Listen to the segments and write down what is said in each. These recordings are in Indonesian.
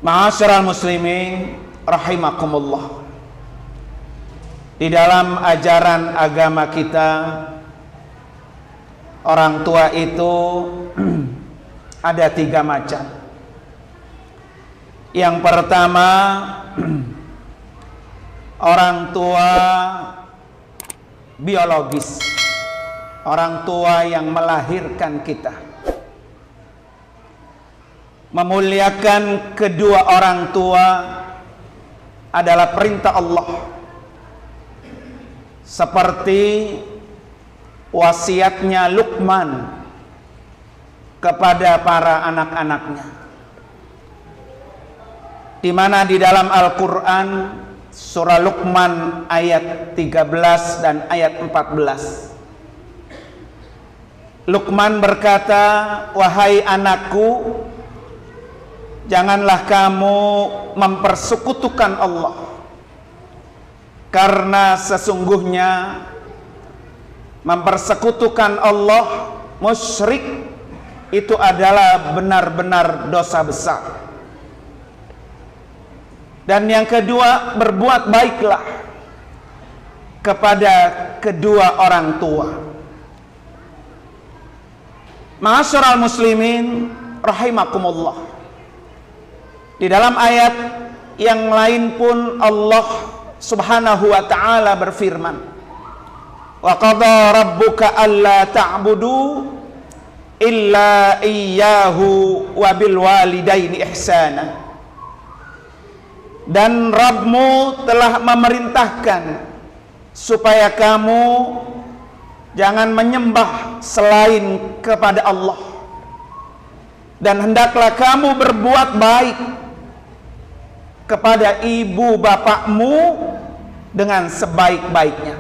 Ma'asyiral muslimin rahimakumullah. Di dalam ajaran agama kita, orang tua itu ada 3 macam. Yang pertama, orang tua biologis, orang tua yang melahirkan kita. Memuliakan kedua orang tua adalah perintah Allah, seperti wasiatnya Luqman kepada para anak-anaknya, di mana di dalam Al-Quran surah Luqman ayat 13 dan ayat 14, Luqman berkata, "Wahai anakku, janganlah kamu mempersekutukan Allah, karena sesungguhnya mempersekutukan Allah, musyrik, itu adalah benar-benar dosa besar. Dan yang kedua, berbuat baiklah kepada kedua orang tua." Ma'asyiral muslimin rahimakumullah. Di dalam ayat yang lain pun Allah Subhanahu wa ta'ala berfirman, "Wa qadha rabbuka alla ta'budu illa iyyahu wa bil walidaini ihsana." Dan Rabbmu telah memerintahkan supaya kamu jangan menyembah selain kepada Allah, dan hendaklah kamu berbuat baik kepada ibu bapakmu dengan sebaik-baiknya.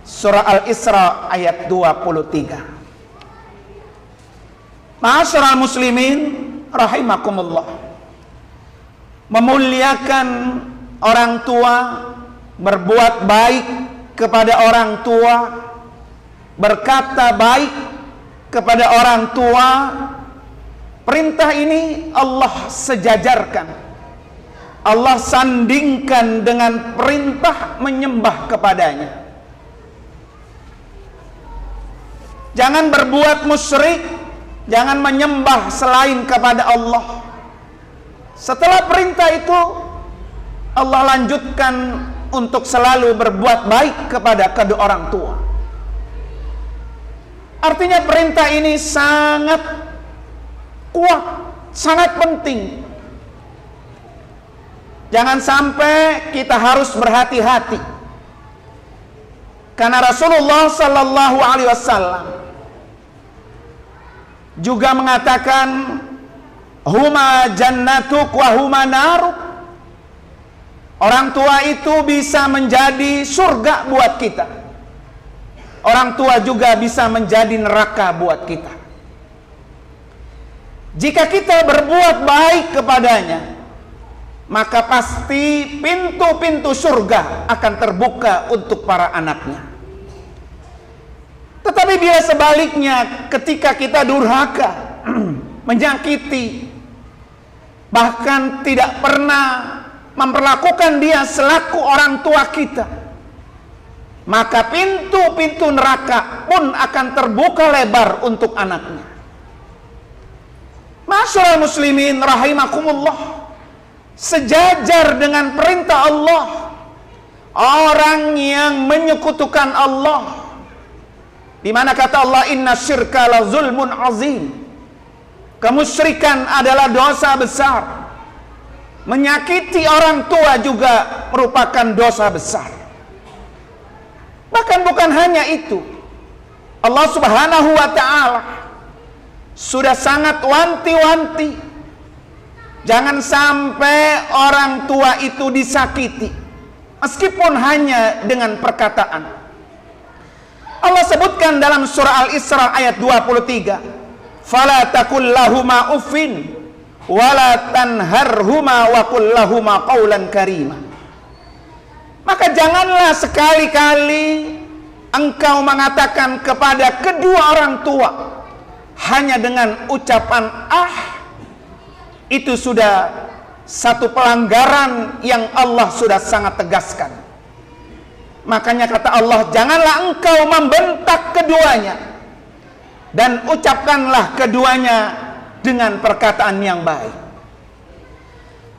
Surah Al-Isra ayat 23. Ma'asyiral muslimin rahimakumullah. Memuliakan orang tua, berbuat baik kepada orang tua, berkata baik kepada orang tua, perintah ini Allah sejajarkan, Allah sandingkan dengan perintah menyembah kepadanya. Jangan berbuat musyrik, jangan menyembah selain kepada Allah. Setelah perintah itu, Allah lanjutkan untuk selalu berbuat baik kepada kedua orang tua. Artinya perintah ini sangat kuat, sangat penting. Jangan sampai kita harus berhati-hati, karena Rasulullah sallallahu alaihi wasallam juga mengatakan, "Huma jannatuk wa huma naruk." Orang tua itu bisa menjadi surga buat kita, orang tua juga bisa menjadi neraka buat kita. Jika kita berbuat baik kepadanya, maka pasti pintu-pintu surga akan terbuka untuk para anaknya. Tetapi bila sebaliknya, ketika kita durhaka, menyakiti, bahkan tidak pernah memperlakukan dia selaku orang tua kita, maka pintu-pintu neraka pun akan terbuka lebar untuk anaknya. Ma'asyiral muslimin rahimakumullah. Sejajar dengan perintah Allah, orang yang menyekutukan Allah, di mana kata Allah, "Inna syirka la zulmun azim." Kemusyrikan adalah dosa besar. Menyakiti orang tua juga merupakan dosa besar. Bahkan bukan hanya itu, Allah Subhanahu wa ta'ala sudah sangat wanti-wanti, jangan sampai orang tua itu disakiti, meskipun hanya dengan perkataan. Allah sebutkan dalam surah Al-Isra ayat 23, "Fala takul lahuma uffin wala tanharhuma wa qul lahuma qawlan karima." Maka janganlah sekali-kali engkau mengatakan kepada kedua orang tua hanya dengan ucapan "ah", itu sudah satu pelanggaran yang Allah sudah sangat tegaskan. Makanya kata Allah, janganlah engkau membentak keduanya, dan ucapkanlah keduanya dengan perkataan yang baik.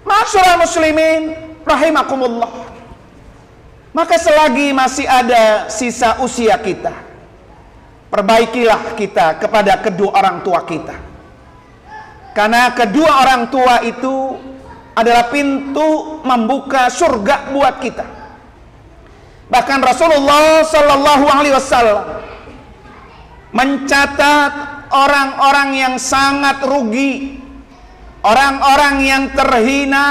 Ma'asyiral muslimin rahimakumullah, maka selagi masih ada sisa usia kita, perbaikilah kita kepada kedua orang tua kita, karena kedua orang tua itu adalah pintu membuka surga buat kita. Bahkan Rasulullah Sallallahu Alaihi Wasallam mencatat orang-orang yang sangat rugi, orang-orang yang terhina,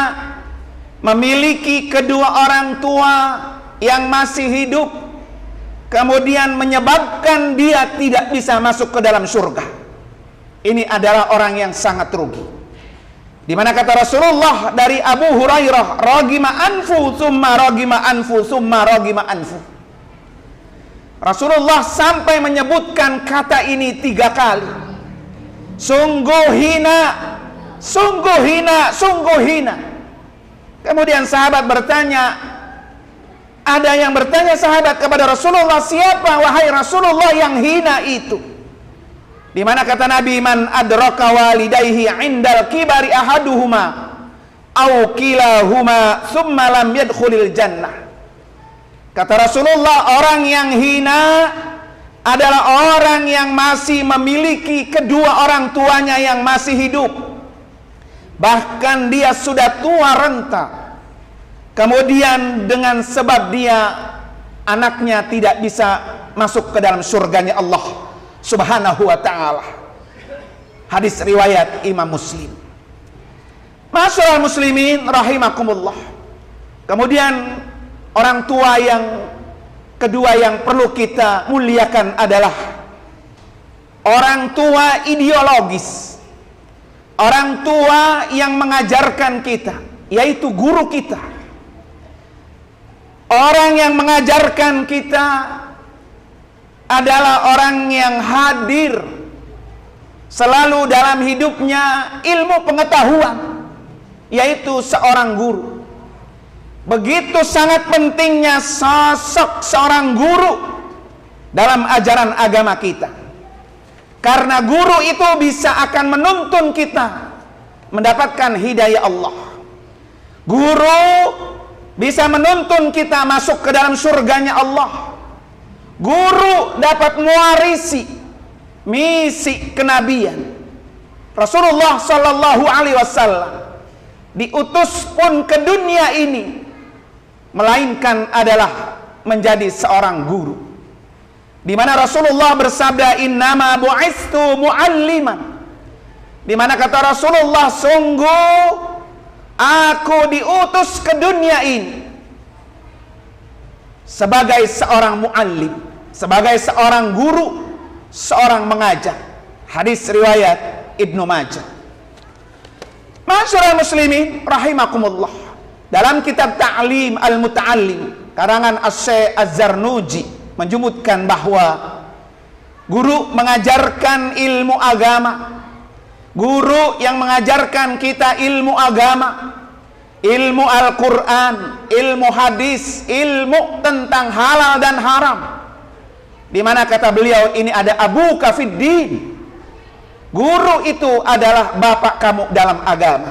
memiliki kedua orang tua yang masih hidup, kemudian menyebabkan dia tidak bisa masuk ke dalam surga. Ini adalah orang yang sangat rugi. Di mana kata Rasulullah dari Abu Hurairah, ragima anfu summa ragima anfu summa ragima anfu. Rasulullah sampai menyebutkan kata ini 3 kali. Sungguh hina, sungguh hina, sungguh hina. Kemudian sahabat bertanya, ada yang bertanya sahabat kepada Rasulullah, siapa wahai Rasulullah yang hina itu? Di mana kata Nabi, man adraka walidayhi indal kibari ahaduhuma au kilahuma thumma lam yadkhulil jannah. Kata Rasulullah, orang yang hina adalah orang yang masih memiliki kedua orang tuanya yang masih hidup, bahkan dia sudah tua renta, kemudian dengan sebab dia anaknya tidak bisa masuk ke dalam surganya Allah Subhanahu wa ta'ala. Hadis riwayat Imam Muslim. Ma'asyiral muslimin rahimakumullah. Kemudian orang tua yang kedua yang perlu kita muliakan adalah orang tua ideologis, orang tua yang mengajarkan kita, yaitu guru kita. Orang yang mengajarkan kita adalah orang yang hadir selalu dalam hidupnya ilmu pengetahuan, yaitu seorang guru. Begitu sangat pentingnya sosok seorang guru dalam ajaran agama kita, karena guru itu bisa akan menuntun kita mendapatkan hidayah Allah. Guru bisa menuntun kita masuk ke dalam surganya Allah. Guru dapat mewarisi misi kenabian. Rasulullah Sallallahu Alaihi Wasallam diutus pun ke dunia ini melainkan adalah menjadi seorang guru. Di mana Rasulullah bersabda, innama bu'istu mu'alliman. Di mana kata Rasulullah, sungguh aku diutus ke dunia ini sebagai seorang muallim, sebagai seorang guru, seorang mengajar. Hadis riwayat Ibnu Majah. Ma'asyiral muslimin rahimakumullah, dalam kitab Ta'lim al-Muta'allim karangan Asy-Syaikh Az-Zarnuji menyebutkan bahwa guru mengajarkan ilmu agama, guru yang mengajarkan kita ilmu agama, ilmu Al-Quran, ilmu hadis, ilmu tentang halal dan haram. Di mana kata beliau, ini ada Abu Kafiddin. Guru itu adalah bapak kamu dalam agama.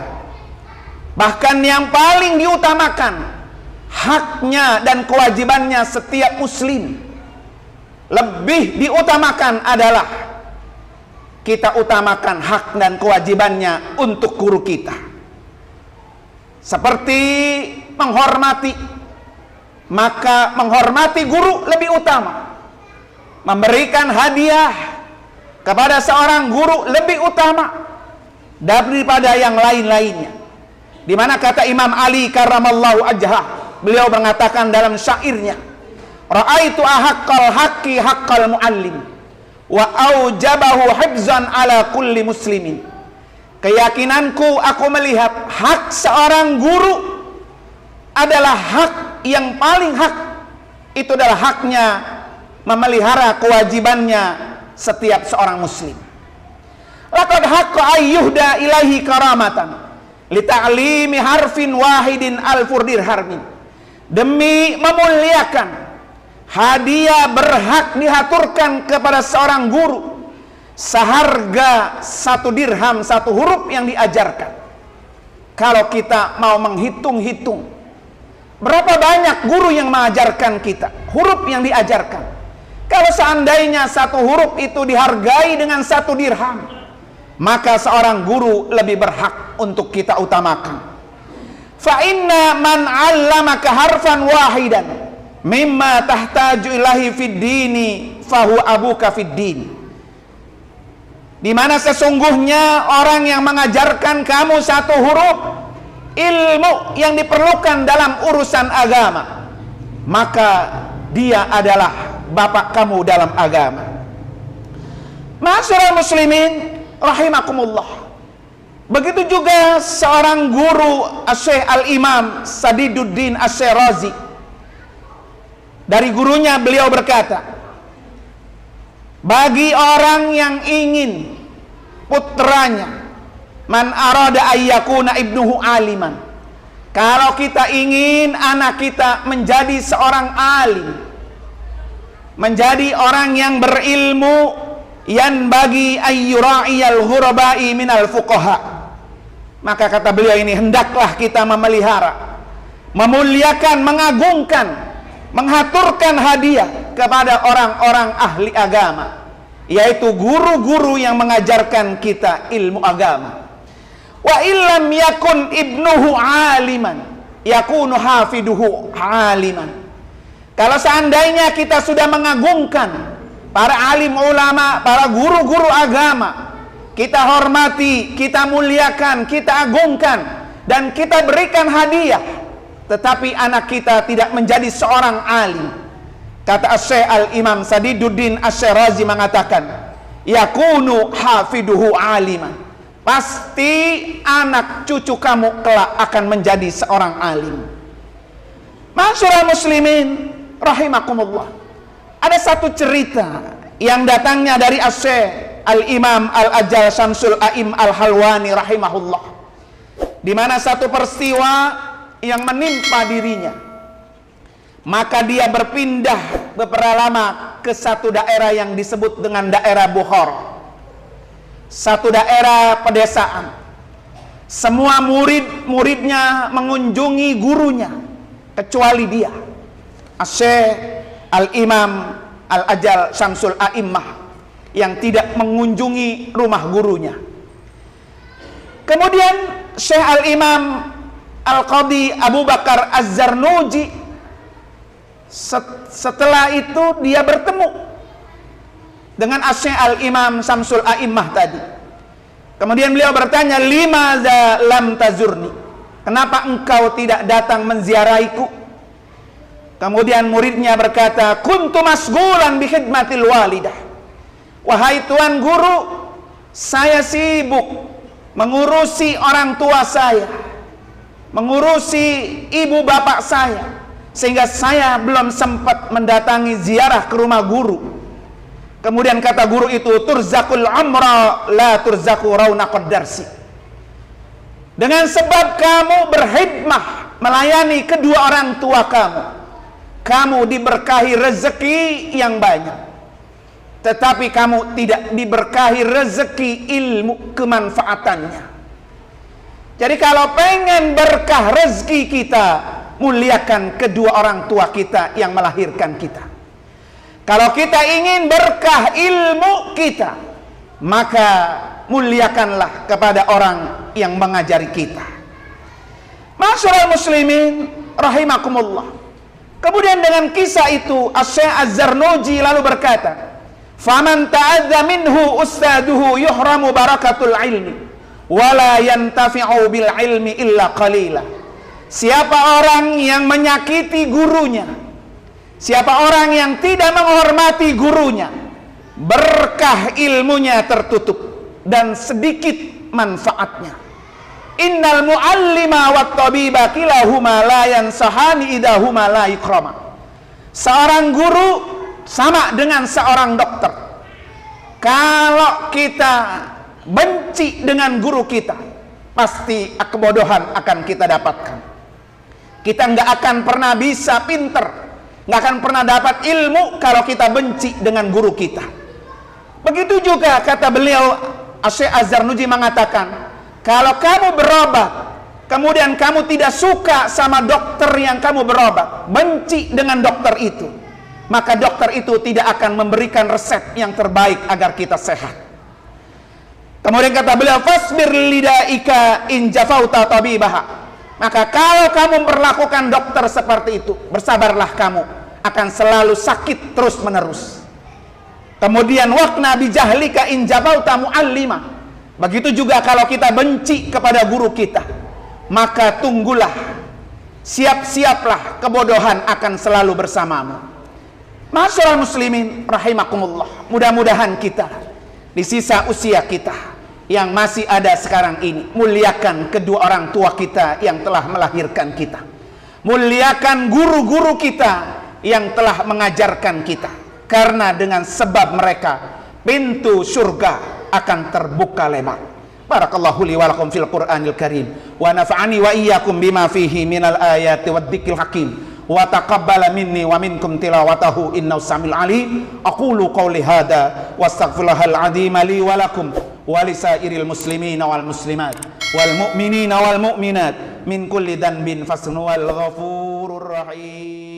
Bahkan yang paling diutamakan, haknya dan kewajibannya setiap muslim, lebih diutamakan adalah kita utamakan hak dan kewajibannya untuk guru kita. Seperti menghormati, maka menghormati guru lebih utama. Memberikan hadiah kepada seorang guru lebih utama daripada yang lain-lainnya. Di mana kata Imam Ali karramallahu wajhah, beliau mengatakan dalam syairnya, ra'aitu ahaqqal haqqi haqqal muallim wa aujabahu hifzan ala kulli muslimin. Keyakinanku, aku melihat hak seorang guru adalah hak yang paling hak. Itu adalah haknya memelihara kewajibannya setiap seorang muslim. Laqad haqqa ayyuhda ilaihi karamatan li ta'limi harfin wahidin alfur dirhamin. Demi memuliakan, hadiah berhak dihaturkan kepada seorang guru seharga 1 dirham 1 huruf yang diajarkan. Kalau kita mau menghitung-hitung berapa banyak guru yang mengajarkan kita, huruf yang diajarkan, kalau seandainya 1 huruf itu dihargai dengan 1 dirham, maka seorang guru lebih berhak untuk kita utamakan. Fa inna man 'allamaka harfan wahidan mimma tahtaju ilahi fid dini fahu abuka fid din. Di mana sesungguhnya orang yang mengajarkan kamu 1 huruf ilmu yang diperlukan dalam urusan agama, maka dia adalah bapak kamu dalam agama. Ma'asyiral muslimin rahimakumullah. Begitu juga seorang guru Syekh Al-Imam Sadiduddin Asy-Syirazi. Dari gurunya beliau berkata, bagi orang yang ingin putranya, man arada ayyakuna ibnuhu aliman, kalau kita ingin anak kita menjadi seorang alim, menjadi orang yang berilmu, yan bagi ayyura'iyal ghurabai minal fuqaha, maka kata beliau ini, hendaklah kita memelihara, memuliakan, mengagungkan, menghaturkan hadiah kepada orang-orang ahli agama, yaitu guru-guru yang mengajarkan kita ilmu agama. Wa illam yakun ibnuhu aliman yakunu hafiduhu aliman. Kalau seandainya kita sudah mengagungkan para alim ulama, para guru-guru agama, kita hormati, kita muliakan, kita agungkan, dan kita berikan hadiah, tetapi anak kita tidak menjadi seorang alim, kata Syekh Al-Imam Sadiduddin Asy-Syirazi mengatakan, yakunu hafiduhu aliman, pasti anak cucu kamu kelak akan menjadi seorang alim. Ma'asyiral muslimin rahimakumullah. Ada satu cerita yang datangnya dari Syekh Al-Imam Al-Ajal Syamsul A'im Al-Halwani rahimahullah, di mana satu peristiwa yang menimpa dirinya, maka dia berpindah beberapa lama ke satu daerah yang disebut dengan daerah Bukhara, satu daerah pedesaan. Semua murid-muridnya mengunjungi gurunya kecuali dia, Syekh Al-Imam Al-Ajal Syamsul A'immah, yang tidak mengunjungi rumah gurunya. Kemudian Syekh Al-Imam Al-Qadhi Abu Bakar Az-Zarnuji, setelah itu dia bertemu dengan Syekh Al-Imam Syamsul A'immah tadi. Kemudian beliau bertanya, limadza lam tazurni, kenapa engkau tidak datang menziarahiku? Kemudian muridnya berkata, kuntu masghulan bi khidmatil walidah, wahai tuan guru, saya sibuk mengurusi orang tua saya, mengurusi ibu bapak saya, sehingga saya belum sempat mendatangi ziarah ke rumah guru. Kemudian kata guru itu, turzakul amra la turzaku raunaqad darsi, dengan sebab kamu berkhidmah melayani kedua orang tua kamu, kamu diberkahi rezeki yang banyak, tetapi kamu tidak diberkahi rezeki ilmu kemanfaatannya. Jadi kalau pengen berkah rezeki kita, muliakan kedua orang tua kita yang melahirkan kita. Kalau kita ingin berkah ilmu kita, maka muliakanlah kepada orang yang mengajari kita. Ma'asyiral muslimin rahimakumullah. Kemudian dengan kisah itu, Syekh Az-Zarnuji lalu berkata, faman ta'adza minhu ustaduhu yuhramu barakatul ilmi wala yantafi'u bil ilmi illa qalila. Siapa orang yang menyakiti gurunya, siapa orang yang tidak menghormati gurunya, berkah ilmunya tertutup dan sedikit manfaatnya. Innal muallima wat tabiba kilahuma la yansahani idahuma la ikrama. Seorang guru sama dengan seorang dokter. Kalau kita benci dengan guru kita, pasti kebodohan akan kita dapatkan. Kita nggak akan pernah bisa pinter, nggak akan pernah dapat ilmu kalau kita benci dengan guru kita. Begitu juga kata beliau, Syekh Az-Zarnuji mengatakan, kalau kamu berobat, kemudian kamu tidak suka sama dokter yang kamu berobat, benci dengan dokter itu, maka dokter itu tidak akan memberikan resep yang terbaik agar kita sehat. Kemudian kata beliau, fasbir lidaika in jafauta tabibaha. Maka kalau kamu memperlakukan dokter seperti itu, bersabarlah, kamu akan selalu sakit terus menerus. Kemudian waqna bijahlika in jafauta muallima. Begitu juga kalau kita benci kepada guru kita, maka tunggulah, siap-siaplah, kebodohan akan selalu bersamamu. Masyaallah muslimin rahimakumullah, mudah-mudahan kita di sisa usia kita yang masih ada sekarang ini, muliakan kedua orang tua kita yang telah melahirkan kita, muliakan guru-guru kita yang telah mengajarkan kita, karena dengan sebab mereka pintu surga akan terbuka lebar. Barakallahu li wa lakum fil Qur'anil Karim wa nafa'ani wa iyyakum bima fihi minal ayati wad dzikril hakim wa taqabbala minni wa minkum tilawatahu innahu samil alim. Aqulu qawli hadza wastaghfirullahal azim li wa lakum wa lisairil muslimina wal muslimat wal mu'minina wal mu'minat min kulli dhanbin fasnuhu wal ghafurur rahim.